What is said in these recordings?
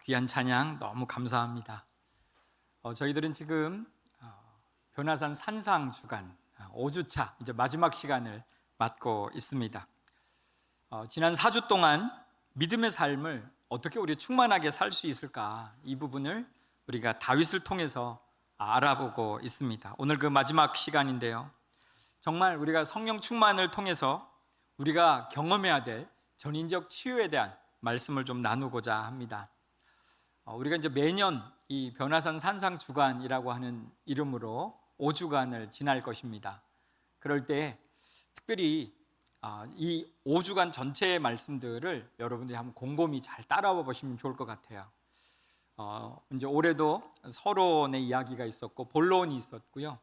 귀한 찬양 너무 감사합니다. 저희들은 지금 변화산 산상 주간 5주차 이제 마지막 시간을 맞고 있습니다. 지난 4주 동안 믿음의 삶을 어떻게 우리 충만하게 살 수 있을까, 이 부분을 우리가 다윗을 통해서 알아보고 있습니다. 오늘 그 마지막 시간인데요, 정말 우리가 성령 충만을 통해서 우리가 경험해야 될 전인적 치유에 대한 말씀을 좀 나누고자 합니다. 우리가 이제 매년 이 변화산 산상 주간이라고 하는 이름으로 5주간을 지날 것입니다. 그럴 때 특별히 이 5주간 전체의 말씀들을 여러분들이 한번 곰곰이 잘 따라와 보시면 좋을 것 같아요. 이제 올해도 서론의 이야기가 있었고 본론이 있었고요.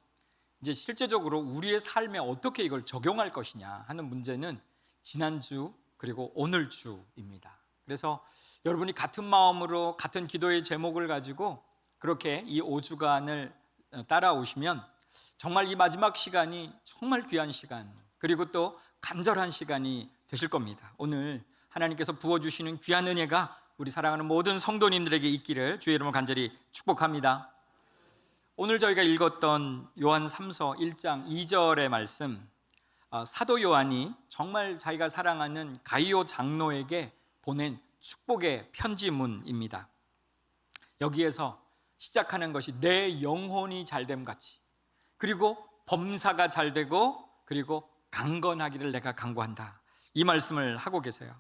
이제 실제적으로 우리의 삶에 어떻게 이걸 적용할 것이냐 하는 문제는 지난주 그리고 오늘 주입니다. 그래서 여러분이 같은 마음으로 같은 기도의 제목을 가지고 그렇게 이 5주간을 따라오시면 정말 이 마지막 시간이 정말 귀한 시간, 그리고 또 간절한 시간이 되실 겁니다. 오늘 하나님께서 부어주시는 귀한 은혜가 우리 사랑하는 모든 성도님들에게 있기를 주의 이름으로 간절히 축복합니다. 오늘 저희가 읽었던 요한 3서 1장 2절의 말씀, 사도 요한이 정말 자기가 사랑하는 가이오 장로에게 보낸 축복의 편지문입니다. 여기에서 시작하는 것이 내 영혼이 잘됨 같이, 그리고 범사가 잘되고, 그리고 강건하기를 내가 간구한다, 이 말씀을 하고 계세요.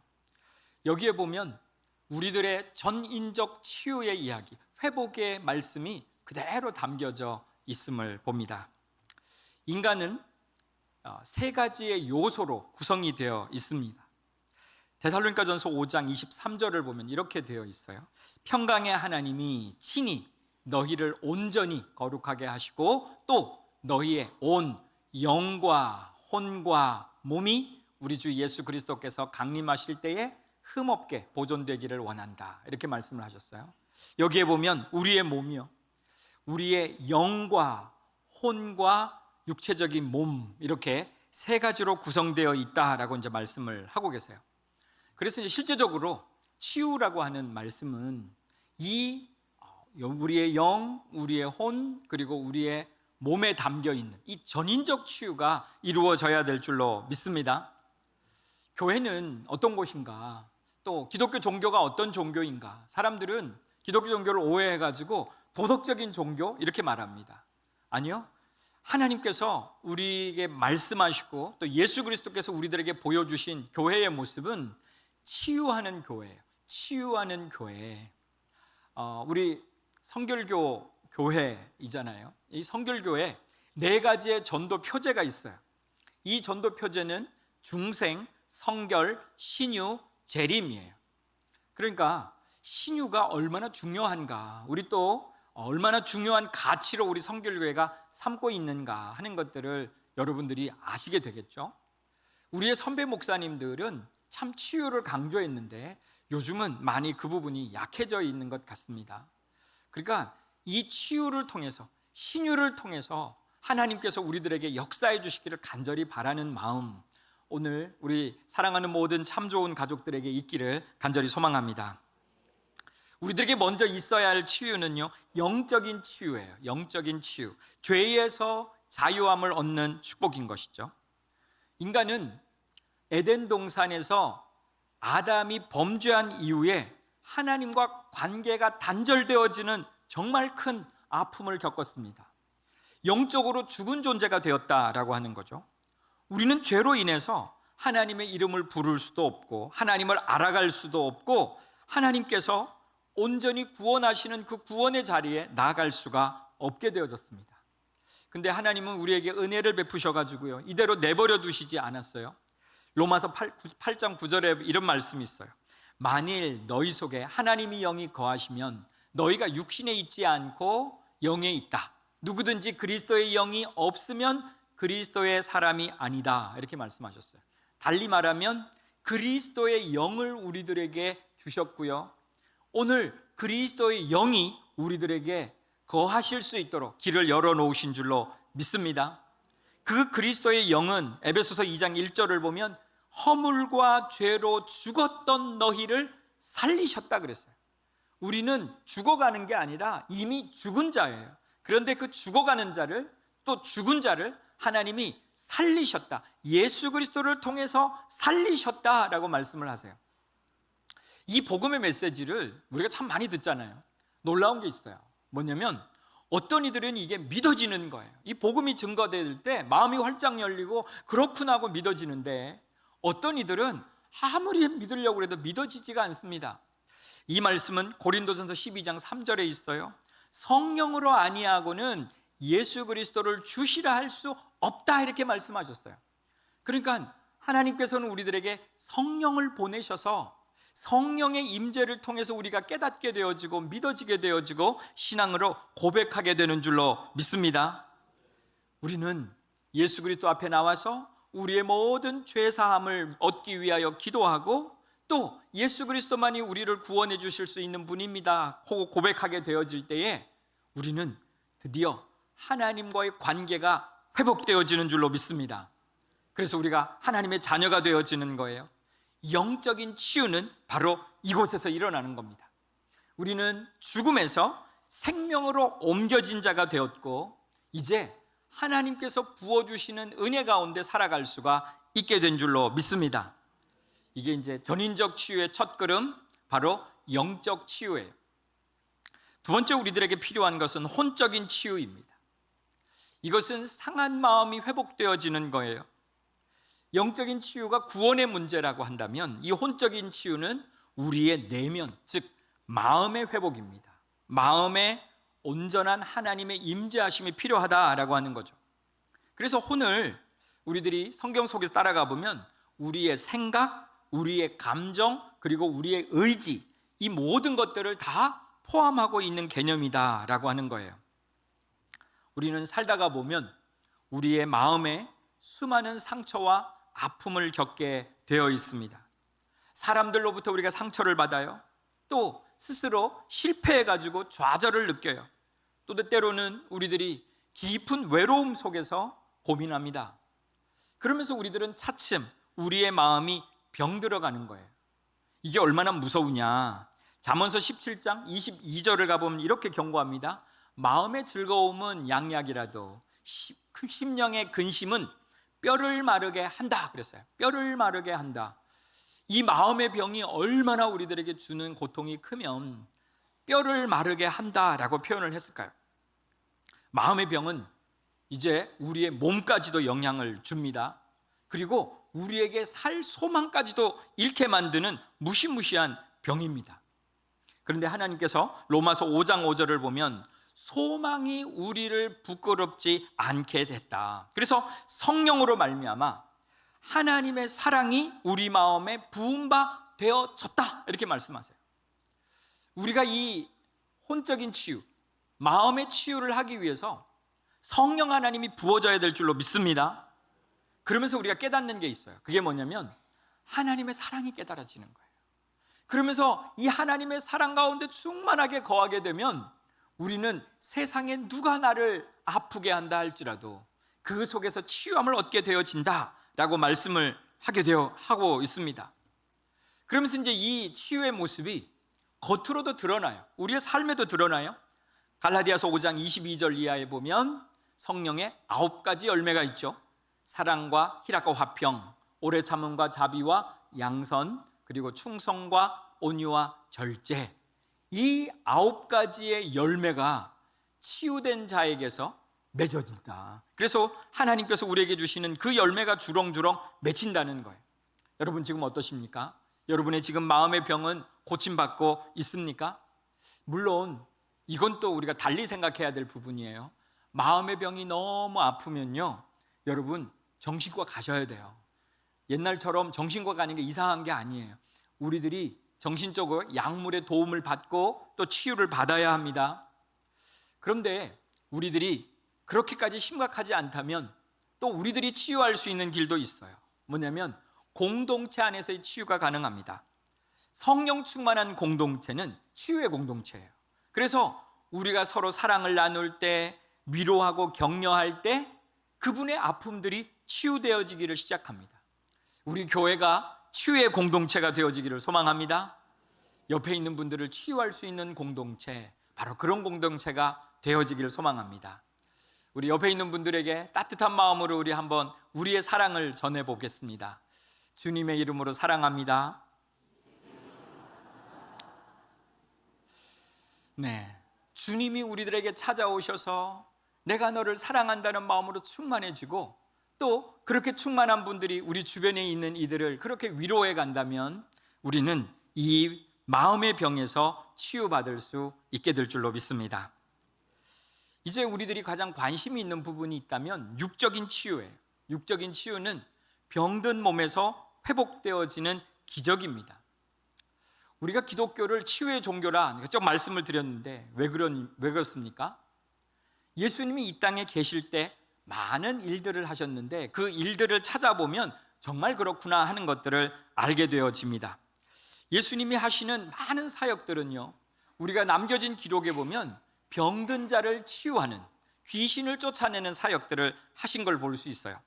여기에 보면 우리들의 전인적 치유의 이야기, 회복의 말씀이 그대로 담겨져 있음을 봅니다. 인간은 세 가지의 요소로 구성이 되어 있습니다. 데살로니가전서 5장 23절을 보면 이렇게 되어 있어요. 평강의 하나님이 친히 너희를 온전히 거룩하게 하시고 또 너희의 온 영과 혼과 몸이 우리 주 예수 그리스도께서 강림하실 때에 흠없게 보존되기를 원한다, 이렇게 말씀을 하셨어요. 여기에 보면 우리의 몸이요, 우리의 영과 혼과 육체적인 몸, 이렇게 세 가지로 구성되어 있다라고 이제 말씀을 하고 계세요. 그래서 이제 실제적으로 치유라고 하는 말씀은 우리의 영, 우리의 혼, 그리고 우리의 몸에 담겨 있는 이 전인적 치유가 이루어져야 될 줄로 믿습니다. 교회는 어떤 곳인가, 또 기독교 종교가 어떤 종교인가, 사람들은 기독교 종교를 오해해가지고 도덕적인 종교 이렇게 말합니다. 아니요, 하나님께서 우리에게 말씀하시고 또 예수 그리스도께서 우리들에게 보여주신 교회의 모습은 치유하는 교회예요. 치유하는 교회. 우리 성결교 교회이잖아요. 이 성결교에 4가지의 전도 표제가 있어요. 이 전도 표제는 중생, 성결, 신유, 재림이에요. 그러니까 신유가 얼마나 중요한가, 우리 또 얼마나 중요한 가치로 우리 성결교회가 삼고 있는가 하는 것들을 여러분들이 아시게 되겠죠. 우리의 선배 목사님들은 참 치유를 강조했는데 요즘은 많이 그 부분이 약해져 있는 것 같습니다. 그러니까 이 치유를 통해서, 신유를 통해서 하나님께서 우리들에게 역사해 주시기를 간절히 바라는 마음, 오늘 우리 사랑하는 모든 참 좋은 가족들에게 있기를 간절히 소망합니다. 우리들에게 먼저 있어야 할 치유는요, 영적인 치유예요. 영적인 치유, 죄에서 자유함을 얻는 축복인 것이죠. 인간은 에덴 동산에서 아담이 범죄한 이후에 하나님과 관계가 단절되어지는 정말 큰 아픔을 겪었습니다. 영적으로 죽은 존재가 되었다라고 하는 거죠. 우리는 죄로 인해서 하나님의 이름을 부를 수도 없고 하나님을 알아갈 수도 없고 하나님께서 온전히 구원하시는 그 구원의 자리에 나아갈 수가 없게 되어졌습니다. 근데 하나님은 우리에게 은혜를 베푸셔가지고요, 이대로 내버려 두시지 않았어요. 로마서 8장 9절에 이런 말씀이 있어요. 만일 너희 속에 하나님이 영이 거하시면 너희가 육신에 있지 않고 영에 있다. 누구든지 그리스도의 영이 없으면 그리스도의 사람이 아니다, 이렇게 말씀하셨어요. 달리 말하면 그리스도의 영을 우리들에게 주셨고요, 오늘 그리스도의 영이 우리들에게 거하실 수 있도록 길을 열어놓으신 줄로 믿습니다. 그 그리스도의 영은 에베소서 2장 1절을 보면 허물과 죄로 죽었던 너희를 살리셨다 그랬어요. 우리는 죽어가는 게 아니라 이미 죽은 자예요. 그런데 그 죽어가는 자를, 또 죽은 자를 하나님이 살리셨다, 예수 그리스도를 통해서 살리셨다라고 말씀을 하세요. 이 복음의 메시지를 우리가 참 많이 듣잖아요. 놀라운 게 있어요. 뭐냐면 어떤 이들은 이게 믿어지는 거예요. 이 복음이 증거될 때 마음이 활짝 열리고 그렇구나 하고 믿어지는데, 어떤 이들은 아무리 믿으려고 해도 믿어지지가 않습니다. 이 말씀은 고린도전서 12장 3절에 있어요. 성령으로 아니하고는 예수 그리스도를 주시라 할 수 없다, 이렇게 말씀하셨어요. 그러니까 하나님께서는 우리들에게 성령을 보내셔서 성령의 임재를 통해서 우리가 깨닫게 되어지고 믿어지게 되어지고 신앙으로 고백하게 되는 줄로 믿습니다. 우리는 예수 그리스도 앞에 나와서 우리의 모든 죄 사함을 얻기 위하여 기도하고, 또 예수 그리스도만이 우리를 구원해 주실 수 있는 분입니다 하고 고백하게 되어질 때에 우리는 드디어 하나님과의 관계가 회복되어지는 줄로 믿습니다. 그래서 우리가 하나님의 자녀가 되어지는 거예요. 영적인 치유는 바로 이곳에서 일어나는 겁니다. 우리는 죽음에서 생명으로 옮겨진 자가 되었고, 이제 하나님께서 부어주시는 은혜 가운데 살아갈 수가 있게 된 줄로 믿습니다. 이게 이제 전인적 치유의 첫 걸음, 바로 영적 치유예요. 두 번째 우리들에게 필요한 것은 혼적인 치유입니다. 이것은 상한 마음이 회복되어지는 거예요. 영적인 치유가 구원의 문제라고 한다면, 이 혼적인 치유는 우리의 내면, 즉 마음의 회복입니다. 마음에 온전한 하나님의 임재하심이 필요하다라고 하는 거죠. 그래서 혼을 우리들이 성경 속에서 따라가 보면 우리의 생각, 우리의 감정, 그리고 우리의 의지, 이 모든 것들을 다 포함하고 있는 개념이다라고 하는 거예요. 우리는 살다가 보면 우리의 마음에 수많은 상처와 아픔을 겪게 되어 있습니다. 사람들로부터 우리가 상처를 받아요. 또 스스로 실패해가지고 좌절을 느껴요. 또 때로는 우리들이 깊은 외로움 속에서 고민합니다. 그러면서 우리들은 차츰 우리의 마음이 병들어가는 거예요. 이게 얼마나 무서우냐. 잠언서 17장 22절을 가보면 이렇게 경고합니다. 마음의 즐거움은 양약이라도 심령의 근심은 뼈를 마르게 한다 그랬어요. 뼈를 마르게 한다. 이 마음의 병이 얼마나 우리들에게 주는 고통이 크면 뼈를 마르게 한다라고 표현을 했을까요? 마음의 병은 이제 우리의 몸까지도 영향을 줍니다. 그리고 우리에게 살 소망까지도 잃게 만드는 무시무시한 병입니다. 그런데 하나님께서 로마서 5장 5절을 보면 소망이 우리를 부끄럽지 않게 됐다. 그래서 성령으로 말미암아 하나님의 사랑이 우리 마음에 부은 바 되어졌다, 이렇게 말씀하세요. 우리가 이 혼적인 치유, 마음의 치유를 하기 위해서 성령 하나님이 부어져야 될 줄로 믿습니다. 그러면서 우리가 깨닫는 게 있어요. 그게 뭐냐면 하나님의 사랑이 깨달아지는 거예요. 그러면서 이 하나님의 사랑 가운데 충만하게 거하게 되면 우리는 세상에 누가 나를 아프게 한다 할지라도 그 속에서 치유함을 얻게 되어진다라고 말씀을 하고 있습니다. 그러면서 이제 이 치유의 모습이 겉으로도 드러나요. 우리의 삶에도 드러나요. 갈라디아서 5장 22절 이하에 보면 성령의 9가지 열매가 있죠. 사랑과 희락과 화평, 오래 참음과 자비와 양선, 그리고 충성과 온유와 절제. 이 9가지의 열매가 치유된 자에게서 맺어진다. 그래서 하나님께서 우리에게 주시는 그 열매가 주렁주렁 맺힌다는 거예요. 여러분 지금 어떠십니까? 여러분의 지금 마음의 병은 고침받고 있습니까? 물론 이건 또 우리가 달리 생각해야 될 부분이에요. 마음의 병이 너무 아프면요, 여러분 정신과 가셔야 돼요. 옛날처럼 정신과 가는 게 이상한 게 아니에요. 우리들이 정신적으로 약물의 도움을 받고 또 치유를 받아야 합니다. 그런데 우리들이 그렇게까지 심각하지 않다면 또 우리들이 치유할 수 있는 길도 있어요. 뭐냐면 공동체 안에서의 치유가 가능합니다. 성령 충만한 공동체는 치유의 공동체예요. 그래서 우리가 서로 사랑을 나눌 때, 위로하고 격려할 때 그분의 아픔들이 치유되어지기를 시작합니다. 우리 교회가 치유의 공동체가 되어지기를 소망합니다. 옆에 있는 분들을 치유할 수 있는 공동체, 바로 그런 공동체가 되어지기를 소망합니다. 우리 옆에 있는 분들에게 따뜻한 마음으로 우리 한번 우리의 사랑을 전해보겠습니다. 주님의 이름으로 사랑합니다. 네, 주님이 우리들에게 찾아오셔서 내가 너를 사랑한다는 마음으로 충만해지고, 또 그렇게 충만한 분들이 우리 주변에 있는 이들을 그렇게 위로해 간다면 우리는 이 마음의 병에서 치유받을 수 있게 될 줄로 믿습니다. 이제 우리들이 가장 관심이 있는 부분이 있다면 육적인 치유예요. 육적인 치유는 병든 몸에서 회복되어지는 기적입니다. 우리가 기독교를 치유의 종교라 좀 말씀을 드렸는데 왜 그렇습니까? 예수님이 이 땅에 계실 때 많은 일들을 하셨는데 그 일들을 찾아보면 정말 그렇구나 하는 것들을 알게 되어집니다. 예수님이 하시는 많은 사역들은요, 우리가 남겨진 기록에 보면 병든 자를 치유하는, 귀신을 쫓아내는 사역들을 하신 걸 볼 수 있어요.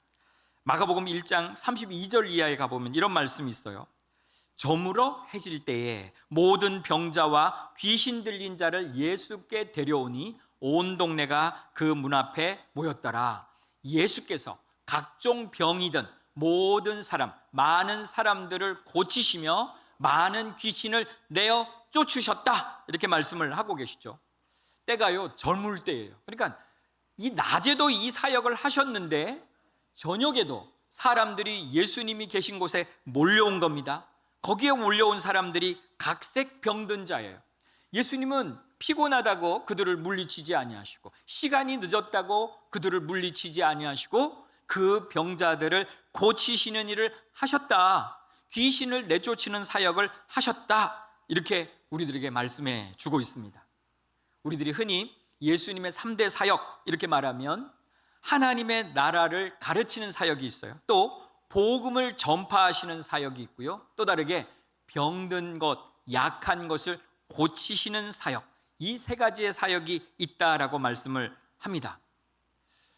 마가복음 1장 32절 이하에 가보면 이런 말씀이 있어요. 저물어 해질 때에 모든 병자와 귀신 들린 자를 예수께 데려오니 온 동네가 그 문 앞에 모였더라. 예수께서 각종 병이든 모든 사람, 많은 사람들을 고치시며 많은 귀신을 내어 쫓으셨다, 이렇게 말씀을 하고 계시죠. 때가요 젊을 때예요. 그러니까 이 낮에도 이 사역을 하셨는데 저녁에도 사람들이 예수님이 계신 곳에 몰려온 겁니다. 거기에 몰려온 사람들이 각색 병든 자예요. 예수님은 피곤하다고 그들을 물리치지 아니하시고, 시간이 늦었다고 그들을 물리치지 아니하시고, 그 병자들을 고치시는 일을 하셨다, 귀신을 내쫓는 사역을 하셨다, 이렇게 우리들에게 말씀해 주고 있습니다. 우리들이 흔히 예수님의 3대 사역 이렇게 말하면 하나님의 나라를 가르치는 사역이 있어요. 또 복음을 전파하시는 사역이 있고요. 또 다르게 병든 것, 약한 것을 고치시는 사역, 이 세 가지의 사역이 있다라고 말씀을 합니다.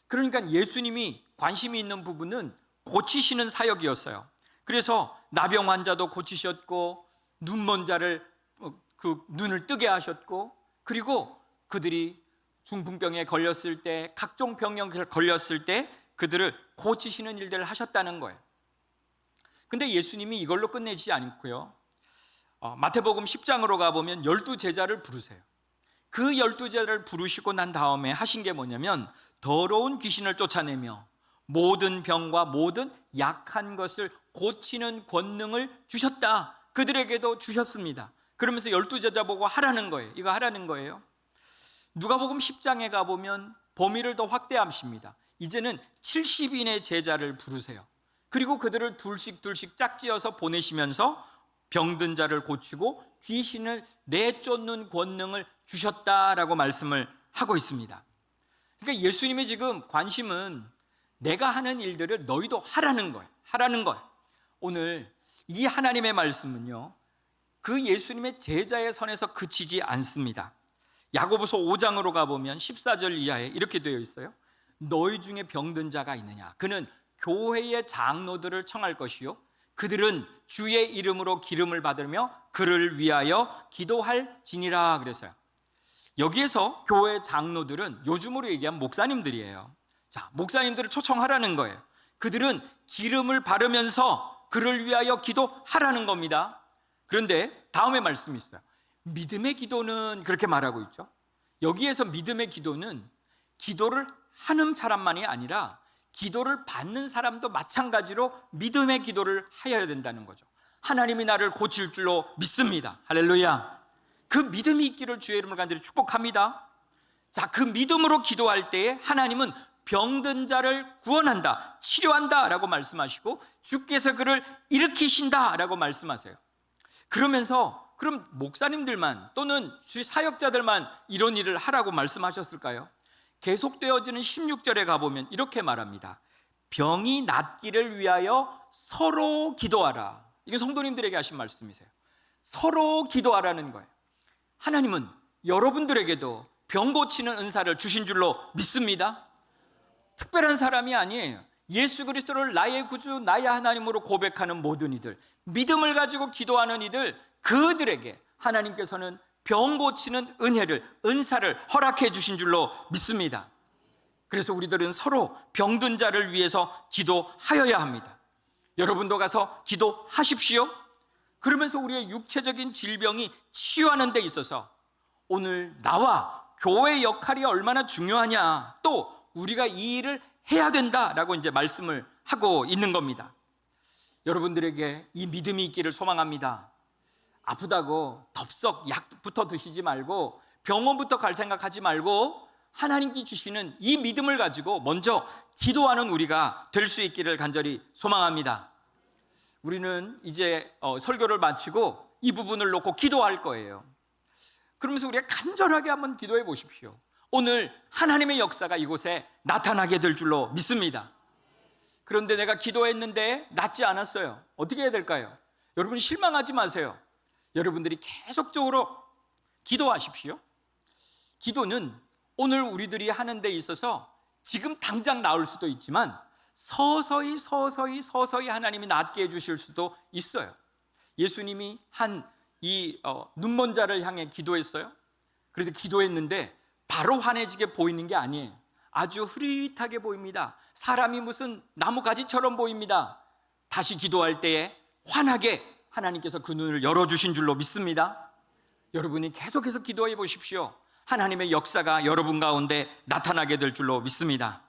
그러니까 예수님이 관심이 있는 부분은 고치시는 사역이었어요. 그래서 나병 환자도 고치셨고, 눈먼 자를 그 눈을 뜨게 하셨고, 그리고 그들이 중풍병에 걸렸을 때, 각종 병에 걸렸을 때 그들을 고치시는 일들을 하셨다는 거예요. 근데 예수님이 이걸로 끝내지 않고요, 마태복음 10장으로 가보면 12제자를 부르세요. 그 12제자를 부르시고 난 다음에 하신 게 뭐냐면 더러운 귀신을 쫓아내며 모든 병과 모든 약한 것을 고치는 권능을 주셨다, 그들에게도 주셨습니다. 그러면서 12제자 보고 하라는 거예요. 이거 하라는 거예요. 누가복음 10장에 가보면 범위를 더 확대하십니다. 이제는 70인의 제자를 부르세요. 그리고 그들을 둘씩 짝지어서 보내시면서 병든 자를 고치고 귀신을 내쫓는 권능을 주셨다라고 말씀을 하고 있습니다. 그러니까 예수님의 지금 관심은 내가 하는 일들을 너희도 하라는 거예요. 하라는 거예요. 오늘 이 하나님의 말씀은요, 그 예수님의 제자의 선에서 그치지 않습니다. 야고보서 5장으로 가보면 14절 이하에 이렇게 되어 있어요. 너희 중에 병든 자가 있느냐? 그는 교회의 장로들을 청할 것이요, 그들은 주의 이름으로 기름을 받으며 그를 위하여 기도할지니라 그랬어요. 여기에서 교회 장로들은 요즘으로 얘기하면 목사님들이에요. 자, 목사님들을 초청하라는 거예요. 그들은 기름을 바르면서 그를 위하여 기도하라는 겁니다. 그런데 다음에 말씀이 있어요. 믿음의 기도는 그렇게 말하고 있죠. 여기에서 믿음의 기도는 기도를 하는 사람만이 아니라 기도를 받는 사람도 마찬가지로 믿음의 기도를 하여야 된다는 거죠. 하나님이 나를 고칠 줄로 믿습니다. 할렐루야. 그 믿음이 있기를 주의 이름을 간절히 축복합니다. 자, 그 믿음으로 기도할 때에 하나님은 병든 자를 구원한다, 치료한다 라고 말씀하시고 주께서 그를 일으키신다 라고 말씀하세요. 그러면서 그럼 목사님들만 또는 주의 사역자들만 이런 일을 하라고 말씀하셨을까요? 계속되어지는 16절에 가보면 이렇게 말합니다. 병이 낫기를 위하여 서로 기도하라. 이게 성도님들에게 하신 말씀이세요. 서로 기도하라는 거예요. 하나님은 여러분들에게도 병 고치는 은사를 주신 줄로 믿습니다. 특별한 사람이 아니에요. 예수 그리스도를 나의 구주, 나의 하나님으로 고백하는 모든 이들, 믿음을 가지고 기도하는 이들, 그들에게 하나님께서는 병 고치는 은사를 허락해 주신 줄로 믿습니다. 그래서 우리들은 서로 병든 자를 위해서 기도하여야 합니다. 여러분도 가서 기도하십시오. 그러면서 우리의 육체적인 질병이 치유하는 데 있어서 오늘 나와 교회의 역할이 얼마나 중요하냐, 또 우리가 이 일을 해야 된다라고 이제 말씀을 하고 있는 겁니다. 여러분들에게 이 믿음이 있기를 소망합니다. 아프다고 덥석 약부터 드시지 말고 병원부터 갈 생각하지 말고 하나님께 주시는 이 믿음을 가지고 먼저 기도하는 우리가 될 수 있기를 간절히 소망합니다. 우리는 이제 설교를 마치고 이 부분을 놓고 기도할 거예요. 그러면서 우리가 간절하게 한번 기도해 보십시오. 오늘 하나님의 역사가 이곳에 나타나게 될 줄로 믿습니다. 그런데 내가 기도했는데 낫지 않았어요. 어떻게 해야 될까요? 여러분 실망하지 마세요. 여러분들이 계속적으로 기도하십시오. 기도는 오늘 우리들이 하는 데 있어서 지금 당장 나올 수도 있지만 서서히 하나님이 낫게 해주실 수도 있어요. 예수님이 이 눈먼 자를 향해 기도했어요. 그래도 기도했는데 바로 환해지게 보이는 게 아니에요. 아주 흐릿하게 보입니다. 사람이 무슨 나무가지처럼 보입니다. 다시 기도할 때에 환하게 하나님께서 그 눈을 열어주신 줄로 믿습니다. 여러분이 계속해서 기도해 보십시오. 하나님의 역사가 여러분 가운데 나타나게 될 줄로 믿습니다.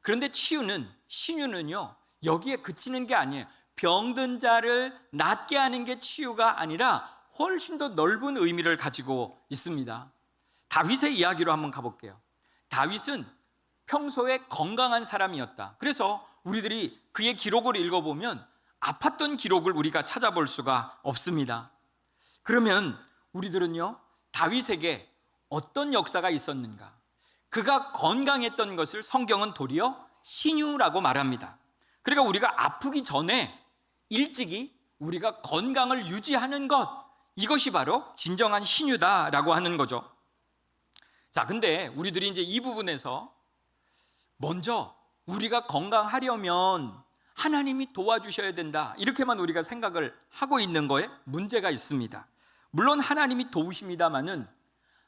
그런데 신유는요 여기에 그치는 게 아니에요. 병든 자를 낫게 하는 게 치유가 아니라 훨씬 더 넓은 의미를 가지고 있습니다. 다윗의 이야기로 한번 가볼게요. 다윗은 평소에 건강한 사람이었다. 그래서 우리들이 그의 기록을 읽어보면 아팠던 기록을 우리가 찾아볼 수가 없습니다. 그러면 우리들은요 다윗에게 어떤 역사가 있었는가? 그가 건강했던 것을 성경은 도리어 신유라고 말합니다. 그러니까 우리가 아프기 전에 일찍이 우리가 건강을 유지하는 것, 이것이 바로 진정한 신유다라고 하는 거죠. 자, 근데 우리들이 이제 이 부분에서 먼저 우리가 건강하려면 하나님이 도와주셔야 된다, 이렇게만 우리가 생각을 하고 있는 거에 문제가 있습니다. 물론 하나님이 도우십니다마는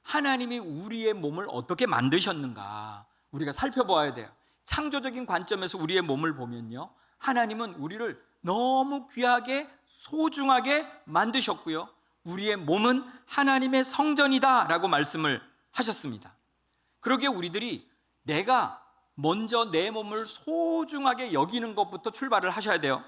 하나님이 우리의 몸을 어떻게 만드셨는가 우리가 살펴봐야 돼요. 창조적인 관점에서 우리의 몸을 보면요, 하나님은 우리를 너무 귀하게 소중하게 만드셨고요, 우리의 몸은 하나님의 성전이다 라고 말씀을 하셨습니다. 그러기에 우리들이 내가 먼저 내 몸을 소중하게 여기는 것부터 출발을 하셔야 돼요.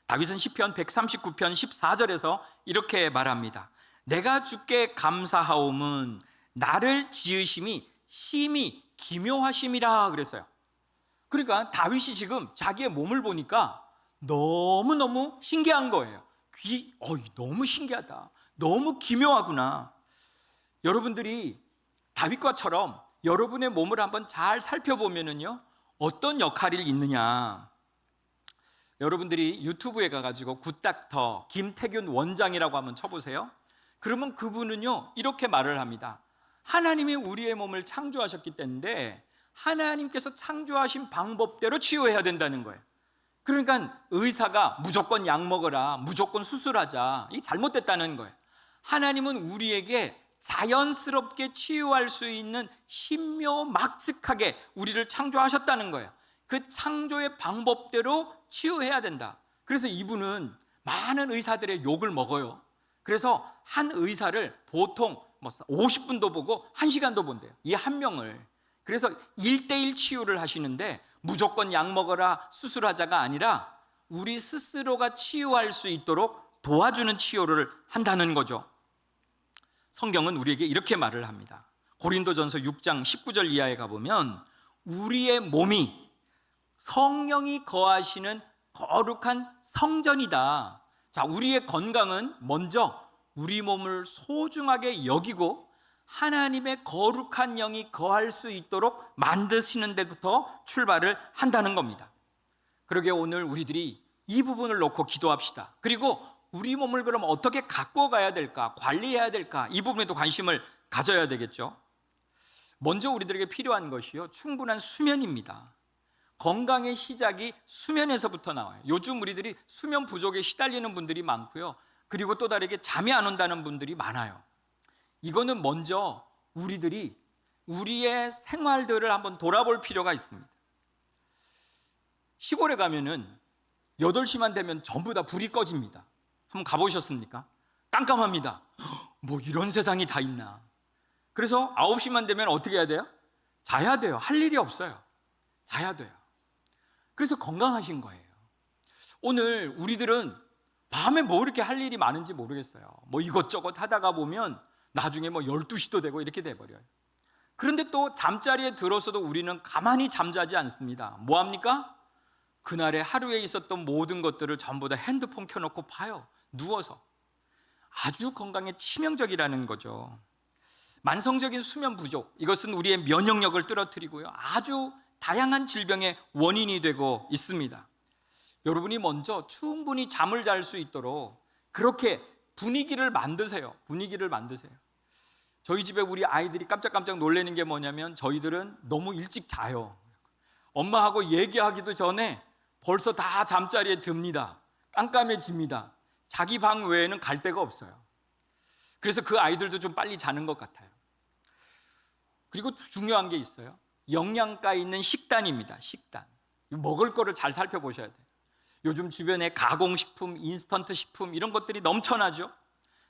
다윗은 시편 139편 14절에서 이렇게 말합니다. 내가 주께 감사하옴은 나를 지으심이 심히 기묘하심이라 그랬어요. 그러니까 다윗이 지금 자기의 몸을 보니까 너무너무 신기한 거예요. 너무 신기하다, 너무 기묘하구나. 여러분들이 다윗과처럼 여러분의 몸을 한번 잘 살펴보면은요 어떤 역할이 있느냐, 여러분들이 유튜브에 가가지고 굿닥터 김태균 원장이라고 한번 쳐보세요. 그러면 그분은요 이렇게 말을 합니다. 하나님이 우리의 몸을 창조하셨기 때문에 하나님께서 창조하신 방법대로 치유해야 된다는 거예요. 그러니까 의사가 무조건 약 먹어라, 무조건 수술하자, 이게 잘못됐다는 거예요. 하나님은 우리에게 자연스럽게 치유할 수 있는 신묘막측하게 우리를 창조하셨다는 거예요. 그 창조의 방법대로 치유해야 된다. 그래서 이분은 많은 의사들의 욕을 먹어요. 그래서 한 의사를 보통 50분도 보고 1시간도 본대요, 이 한 명을. 그래서 1:1 치유를 하시는데 무조건 약 먹어라, 수술하자가 아니라 우리 스스로가 치유할 수 있도록 도와주는 치유를 한다는 거죠. 성경은 우리에게 이렇게 말을 합니다. 고린도전서 6장 19절 이하에 가보면 우리의 몸이 성령이 거하시는 거룩한 성전이다. 자, 우리의 건강은 먼저 우리 몸을 소중하게 여기고 하나님의 거룩한 영이 거할 수 있도록 만드시는 데부터 출발을 한다는 겁니다. 그러게 오늘 우리들이 이 부분을 놓고 기도합시다. 그리고 우리 몸을 그럼 어떻게 갖고 가야 될까, 관리해야 될까, 이 부분에도 관심을 가져야 되겠죠. 먼저 우리들에게 필요한 것이요, 충분한 수면입니다. 건강의 시작이 수면에서부터 나와요. 요즘 우리들이 수면 부족에 시달리는 분들이 많고요, 그리고 또 다르게 잠이 안 온다는 분들이 많아요. 이거는 먼저 우리들이 우리의 생활들을 한번 돌아볼 필요가 있습니다. 시골에 가면은 8시만 되면 전부 다 불이 꺼집니다. 한번 가보셨습니까? 깜깜합니다. 뭐 이런 세상이 다 있나. 그래서 9시만 되면 어떻게 해야 돼요? 자야 돼요. 할 일이 없어요. 자야 돼요. 그래서 건강하신 거예요. 오늘 우리들은 밤에 뭐 이렇게 할 일이 많은지 모르겠어요. 뭐 이것저것 하다가 보면 나중에 뭐 12시도 되고 이렇게 돼버려요. 그런데 또 잠자리에 들어서도 우리는 가만히 잠자지 않습니다. 뭐 합니까? 그날에 하루에 있었던 모든 것들을 전부 다 핸드폰 켜놓고 봐요. 누워서. 아주 건강에 치명적이라는 거죠. 만성적인 수면 부족, 이것은 우리의 면역력을 떨어뜨리고요, 아주 다양한 질병의 원인이 되고 있습니다. 여러분이 먼저 충분히 잠을 잘 수 있도록 그렇게 분위기를 만드세요. 분위기를 만드세요. 저희 집에 우리 아이들이 깜짝깜짝 놀라는 게 뭐냐면, 저희들은 너무 일찍 자요. 엄마하고 얘기하기도 전에 벌써 다 잠자리에 듭니다. 깜깜해집니다. 자기 방 외에는 갈 데가 없어요. 그래서 그 아이들도 좀 빨리 자는 것 같아요. 그리고 중요한 게 있어요. 영양가 있는 식단입니다. 식단. 먹을 거를 잘 살펴보셔야 돼요. 요즘 주변에 가공식품, 인스턴트 식품 이런 것들이 넘쳐나죠.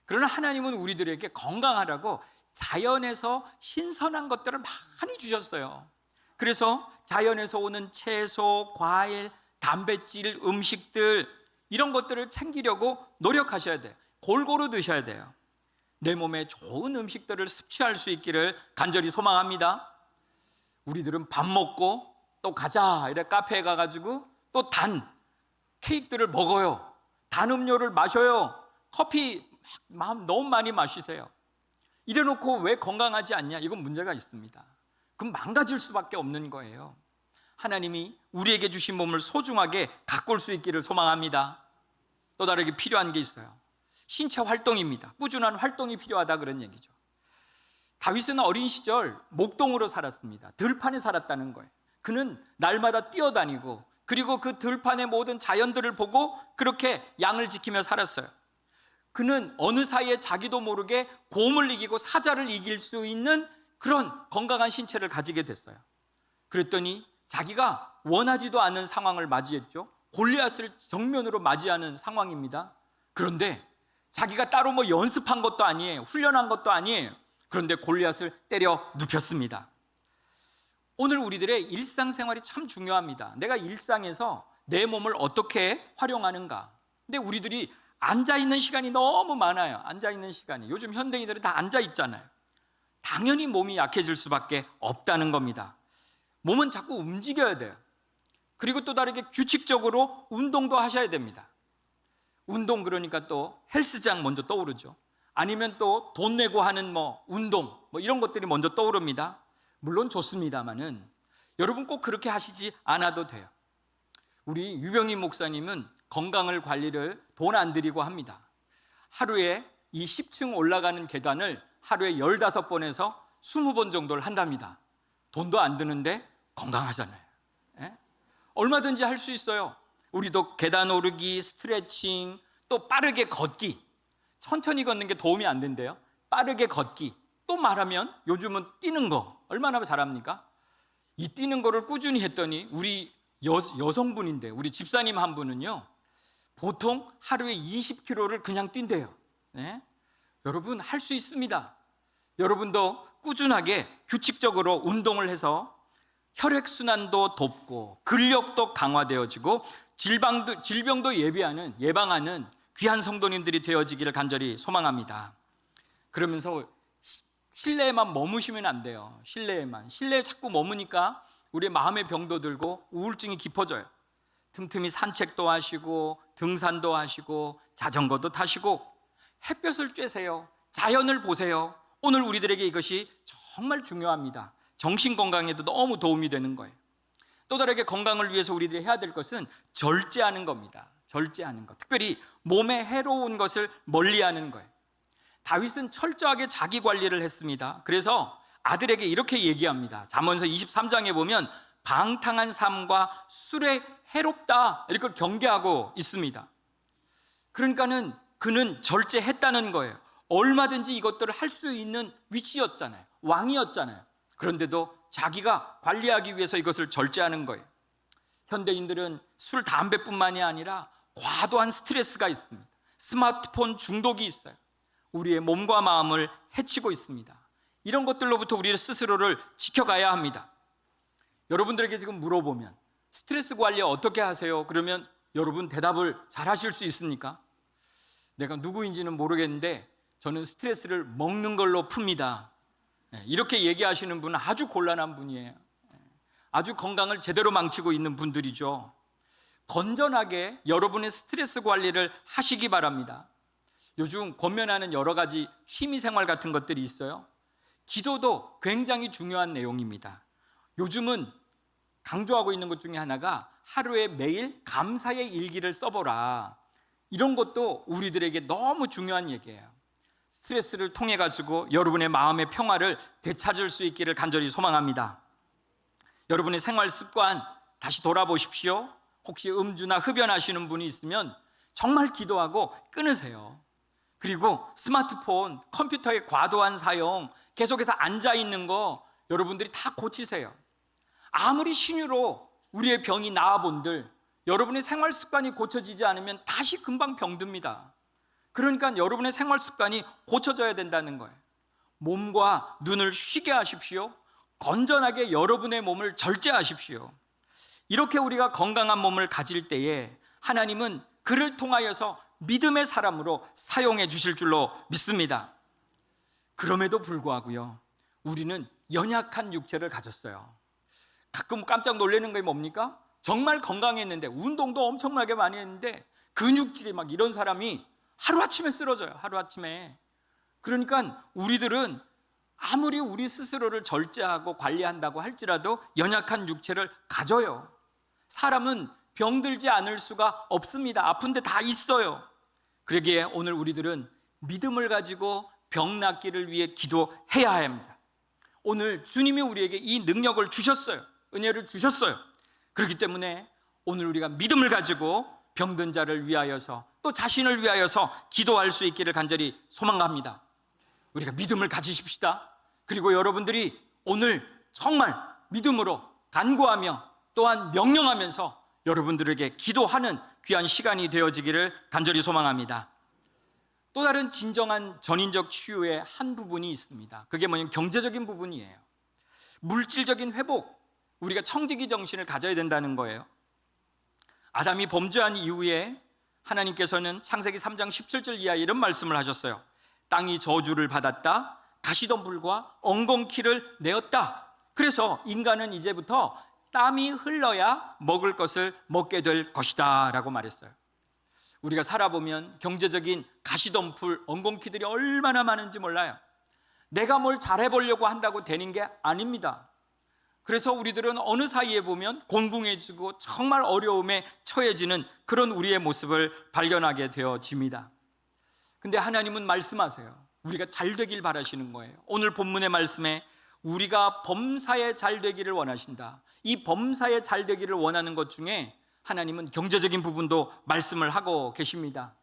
그러나 하나님은 우리들에게 건강하라고 자연에서 신선한 것들을 많이 주셨어요. 그래서 자연에서 오는 채소, 과일, 단백질, 음식들 이런 것들을 챙기려고 노력하셔야 돼요. 골고루 드셔야 돼요. 내 몸에 좋은 음식들을 섭취할 수 있기를 간절히 소망합니다. 우리들은 밥 먹고 또 가자 이래 카페에 가가지고 또 단 케이크들을 먹어요. 단 음료를 마셔요. 커피 너무 많이 마시세요. 이래놓고 왜 건강하지 않냐? 이건 문제가 있습니다. 그럼 망가질 수밖에 없는 거예요. 하나님이 우리에게 주신 몸을 소중하게 가꿀 수 있기를 소망합니다. 또 다르게 필요한 게 있어요. 신체 활동입니다. 꾸준한 활동이 필요하다 그런 얘기죠. 다윗은 어린 시절 목동으로 살았습니다. 들판에 살았다는 거예요. 그는 날마다 뛰어다니고 그리고 그 들판의 모든 자연들을 보고 그렇게 양을 지키며 살았어요. 그는 어느 사이에 자기도 모르게 곰을 이기고 사자를 이길 수 있는 그런 건강한 신체를 가지게 됐어요. 그랬더니 자기가 원하지도 않은 상황을 맞이했죠. 골리앗을 정면으로 맞이하는 상황입니다. 그런데 자기가 따로 뭐 연습한 것도 아니에요. 훈련한 것도 아니에요. 그런데 골리앗을 때려 눕혔습니다. 오늘 우리들의 일상생활이 참 중요합니다. 내가 일상에서 내 몸을 어떻게 활용하는가. 근데 우리들이 앉아있는 시간이 너무 많아요. 앉아있는 시간이. 요즘 현대인들은 다 앉아있잖아요. 당연히 몸이 약해질 수밖에 없다는 겁니다. 몸은 자꾸 움직여야 돼요. 그리고 또 다르게 규칙적으로 운동도 하셔야 됩니다. 운동 그러니까 또 헬스장 먼저 떠오르죠. 아니면 또 돈 내고 하는 운동 이런 것들이 먼저 떠오릅니다. 물론 좋습니다만은 여러분 꼭 그렇게 하시지 않아도 돼요. 우리 유병희 목사님은 건강을 관리를 돈 안 들이고 합니다. 하루에 이 10층 올라가는 계단을 하루에 15번에서 20번 정도를 한답니다. 돈도 안 드는데 건강하잖아요. 예? 얼마든지 할 수 있어요. 우리도 계단 오르기, 스트레칭, 또 빠르게 걷기. 천천히 걷는 게 도움이 안 된대요. 빠르게 걷기. 또 말하면 요즘은 뛰는 거 얼마나 잘합니까? 이 뛰는 거를 꾸준히 했더니 우리 여성분인데 우리 집사님 한 분은요, 보통 하루에 20km를 그냥 뛴대요. 네? 여러분 할 수 있습니다. 여러분도 꾸준하게 규칙적으로 운동을 해서 혈액순환도 돕고 근력도 강화되어지고 질병도 예방하는 귀한 성도님들이 되어지기를 간절히 소망합니다. 그러면서 실내에만 머무시면 안 돼요. 실내에 자꾸 머무니까 우리의 마음의 병도 들고 우울증이 깊어져요. 틈틈이 산책도 하시고 등산도 하시고 자전거도 타시고 햇볕을 쬐세요. 자연을 보세요. 오늘 우리들에게 이것이 정말 중요합니다. 정신 건강에도 너무 도움이 되는 거예요. 또 다르게 건강을 위해서 우리들이 해야 될 것은 절제하는 겁니다. 절제하는 것. 특별히 몸에 해로운 것을 멀리하는 거예요. 다윗은 철저하게 자기 관리를 했습니다. 그래서 아들에게 이렇게 얘기합니다. 잠언서 23장에 보면 방탕한 삶과 술에 해롭다 이렇게 경계하고 있습니다. 그러니까는 그는 절제했다는 거예요. 얼마든지 이것들을 할 수 있는 위치였잖아요. 왕이었잖아요. 그런데도 자기가 관리하기 위해서 이것을 절제하는 거예요. 현대인들은 술, 담배뿐만이 아니라 과도한 스트레스가 있습니다. 스마트폰 중독이 있어요. 우리의 몸과 마음을 해치고 있습니다. 이런 것들로부터 우리 스스로를 지켜가야 합니다. 여러분들에게 지금 물어보면 스트레스 관리 어떻게 하세요? 그러면 여러분 대답을 잘 하실 수 있습니까? 내가 누구인지는 모르겠는데 저는 스트레스를 먹는 걸로 풉니다. 이렇게 얘기하시는 분은 아주 곤란한 분이에요. 아주 건강을 제대로 망치고 있는 분들이죠. 건전하게 여러분의 스트레스 관리를 하시기 바랍니다. 요즘 권면하는 여러 가지 취미생활 같은 것들이 있어요. 기도도 굉장히 중요한 내용입니다. 요즘은 강조하고 있는 것 중에 하나가 하루에 매일 감사의 일기를 써보라. 이런 것도 우리들에게 너무 중요한 얘기예요. 스트레스를 통해 가지고 여러분의 마음의 평화를 되찾을 수 있기를 간절히 소망합니다. 여러분의 생활 습관 다시 돌아보십시오. 혹시 음주나 흡연하시는 분이 있으면 정말 기도하고 끊으세요. 그리고 스마트폰, 컴퓨터의 과도한 사용, 계속해서 앉아 있는 거 여러분들이 다 고치세요. 아무리 신유로 우리의 병이 나아본들 여러분의 생활 습관이 고쳐지지 않으면 다시 금방 병듭니다. 그러니까 여러분의 생활 습관이 고쳐져야 된다는 거예요. 몸과 눈을 쉬게 하십시오. 건전하게 여러분의 몸을 절제하십시오. 이렇게 우리가 건강한 몸을 가질 때에 하나님은 그를 통하여서 믿음의 사람으로 사용해 주실 줄로 믿습니다. 그럼에도 불구하고요, 우리는 연약한 육체를 가졌어요. 가끔 깜짝 놀라는 게 뭡니까? 정말 건강했는데 운동도 엄청나게 많이 했는데 근육질이 막 이런 사람이 하루아침에 쓰러져요. 하루아침에. 그러니까 우리들은 아무리 우리 스스로를 절제하고 관리한다고 할지라도 연약한 육체를 가져요. 사람은 병들지 않을 수가 없습니다. 아픈데 다 있어요. 그러기에 오늘 우리들은 믿음을 가지고 병 낫기를 위해 기도해야 합니다. 오늘 주님이 우리에게 이 능력을 주셨어요. 은혜를 주셨어요. 그렇기 때문에 오늘 우리가 믿음을 가지고 병든 자를 위하여서 또 자신을 위하여서 기도할 수 있기를 간절히 소망합니다. 우리가 믿음을 가지십시다. 그리고 여러분들이 오늘 정말 믿음으로 간구하며 또한 명령하면서 여러분들에게 기도하는 귀한 시간이 되어지기를 간절히 소망합니다. 또 다른 진정한 전인적 치유의 한 부분이 있습니다. 그게 뭐냐면 경제적인 부분이에요. 물질적인 회복, 우리가 청지기 정신을 가져야 된다는 거예요. 아담이 범죄한 이후에 하나님께서는 창세기 3장 17절 이하에 이런 말씀을 하셨어요. 땅이 저주를 받았다. 가시덤불과 엉겅퀴를 내었다. 그래서 인간은 이제부터 땀이 흘러야 먹을 것을 먹게 될 것이다 라고 말했어요. 우리가 살아보면 경제적인 가시덤불, 엉겅퀴들이 얼마나 많은지 몰라요. 내가 뭘 잘해보려고 한다고 되는 게 아닙니다. 그래서 우리들은 어느 사이에 보면 곤궁해지고 정말 어려움에 처해지는 그런 우리의 모습을 발견하게 되어집니다. 근데 하나님은 말씀하세요. 우리가 잘 되길 바라시는 거예요. 오늘 본문의 말씀에 우리가 범사에 잘 되기를 원하신다. 이 범사에 잘 되기를 원하는 것 중에 하나님은 경제적인 부분도 말씀을 하고 계십니다.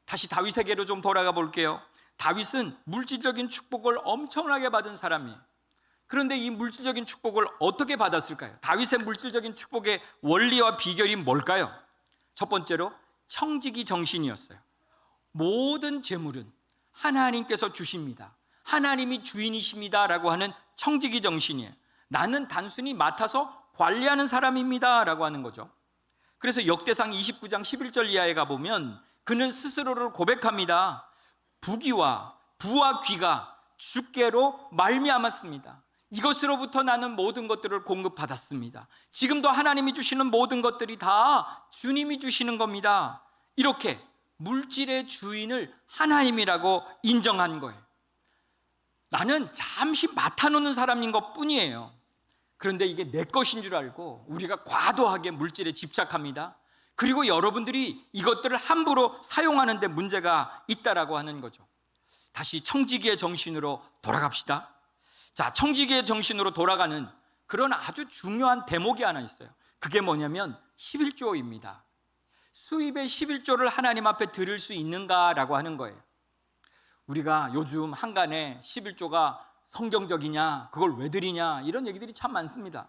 다시 다윗에게로 좀 돌아가 볼게요. 다윗은 물질적인 축복을 엄청나게 받은 사람이에요. 그런데 이 물질적인 축복을 어떻게 받았을까요? 다윗의 물질적인 축복의 원리와 비결이 뭘까요? 첫 번째로 청지기 정신이었어요. 모든 재물은 하나님께서 주십니다. 하나님이 주인이십니다 라고 하는 청지기 정신이에요. 나는 단순히 맡아서 관리하는 사람입니다 라고 하는 거죠. 그래서 역대상 29장 11절 이하에 가보면 그는 스스로를 고백합니다. 부귀와 부와 귀가 주께로 말미암았습니다. 이것으로부터 나는 모든 것들을 공급받았습니다. 지금도 하나님이 주시는 모든 것들이 다 주님이 주시는 겁니다. 이렇게 물질의 주인을 하나님이라고 인정한 거예요. 나는 잠시 맡아놓는 사람인 것 뿐이에요. 그런데 이게 내 것인 줄 알고 우리가 과도하게 물질에 집착합니다. 그리고 여러분들이 이것들을 함부로 사용하는 데 문제가 있다라고 하는 거죠. 다시 청지기의 정신으로 돌아갑시다. 자, 청지기의 정신으로 돌아가는 그런 아주 중요한 대목이 하나 있어요. 그게 뭐냐면 11조입니다. 수입의 11조를 하나님 앞에 드릴 수 있는가라고 하는 거예요. 우리가 요즘 한간에 11조가 성경적이냐, 그걸 왜 드리냐, 이런 얘기들이 참 많습니다.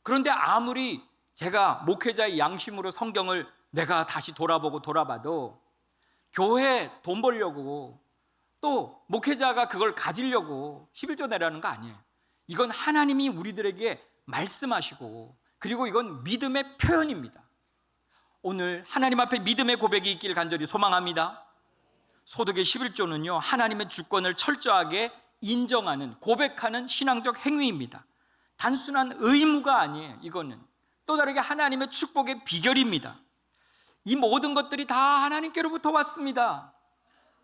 그런데 아무리 제가 목회자의 양심으로 성경을 내가 다시 돌아봐도 교회 돈 벌려고 또 목회자가 그걸 가지려고 11조 내라는 거 아니에요. 이건 하나님이 우리들에게 말씀하시고, 그리고 이건 믿음의 표현입니다. 오늘 하나님 앞에 믿음의 고백이 있길 간절히 소망합니다. 소득의 11조는요, 하나님의 주권을 철저하게 인정하는, 고백하는 신앙적 행위입니다. 단순한 의무가 아니에요. 이거는 또 다르게 하나님의 축복의 비결입니다. 이 모든 것들이 다 하나님께로부터 왔습니다.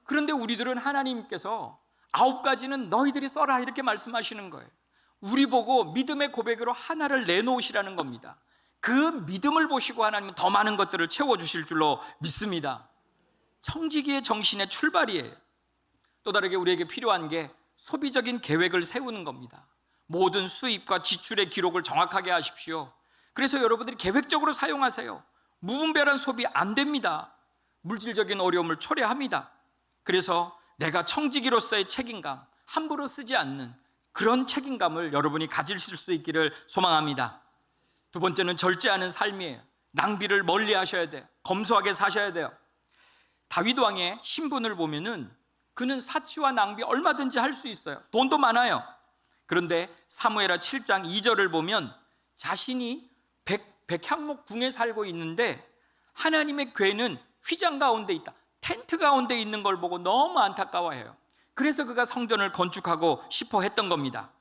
그런데 우리들은 하나님께서 9가지는 너희들이 써라 이렇게 말씀하시는 거예요. 우리 보고 믿음의 고백으로 하나를 내놓으시라는 겁니다. 그 믿음을 보시고 하나님은 더 많은 것들을 채워주실 줄로 믿습니다. 청지기의 정신의 출발이에요. 또 다르게 우리에게 필요한 게 소비적인 계획을 세우는 겁니다. 모든 수입과 지출의 기록을 정확하게 하십시오. 그래서 여러분들이 계획적으로 사용하세요. 무분별한 소비 안 됩니다. 물질적인 어려움을 초래합니다. 그래서 내가 청지기로서의 책임감, 함부로 쓰지 않는 그런 책임감을 여러분이 가지실 수 있기를 소망합니다. 두 번째는 절제하는 삶이에요. 낭비를 멀리 하셔야 돼요. 검소하게 사셔야 돼요. 다윗 왕의 신분을 보면은 그는 사치와 낭비 얼마든지 할 수 있어요. 돈도 많아요. 그런데 사무엘하 7장 2절을 보면 자신이 백향목 궁에 살고 있는데 하나님의 궤는 휘장 가운데 있다, 텐트 가운데 있는 걸 보고 너무 안타까워해요. 그래서 그가 성전을 건축하고 싶어 했던 겁니다.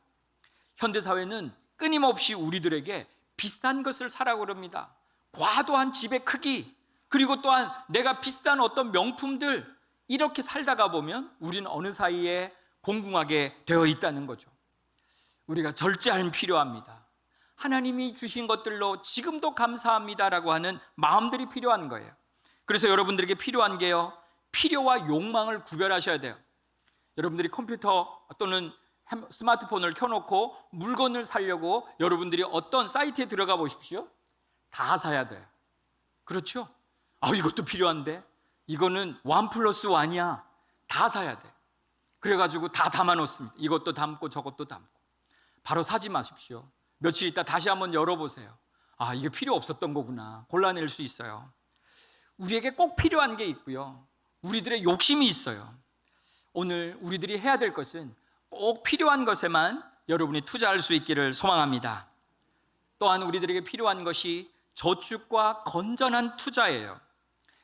현대사회는 끊임없이 우리들에게 비싼 것을 사라고 그럽니다. 과도한 집의 크기, 그리고 또한 내가 비싼 어떤 명품들, 이렇게 살다가 보면 우리는 어느 사이에 공궁하게 되어 있다는 거죠. 우리가 절제함이 필요합니다. 하나님이 주신 것들로 지금도 감사합니다라고 하는 마음들이 필요한 거예요. 그래서 여러분들에게 필요한 게요, 필요와 욕망을 구별하셔야 돼요. 여러분들이 컴퓨터 또는 스마트폰을 켜놓고 물건을 사려고 여러분들이 어떤 사이트에 들어가 보십시오. 다 사야 돼요. 그렇죠? 이것도 필요한데, 이거는 1+1이야. 다 사야 돼. 그래가지고 다 담아놓습니다. 이것도 담고 저것도 담고. 바로 사지 마십시오. 며칠 있다 다시 한번 열어보세요. 이게 필요 없었던 거구나. 골라낼 수 있어요. 우리에게 꼭 필요한 게 있고요, 우리들의 욕심이 있어요. 오늘 우리들이 해야 될 것은 꼭 필요한 것에만 여러분이 투자할 수 있기를 소망합니다. 또한 우리들에게 필요한 것이 저축과 건전한 투자예요.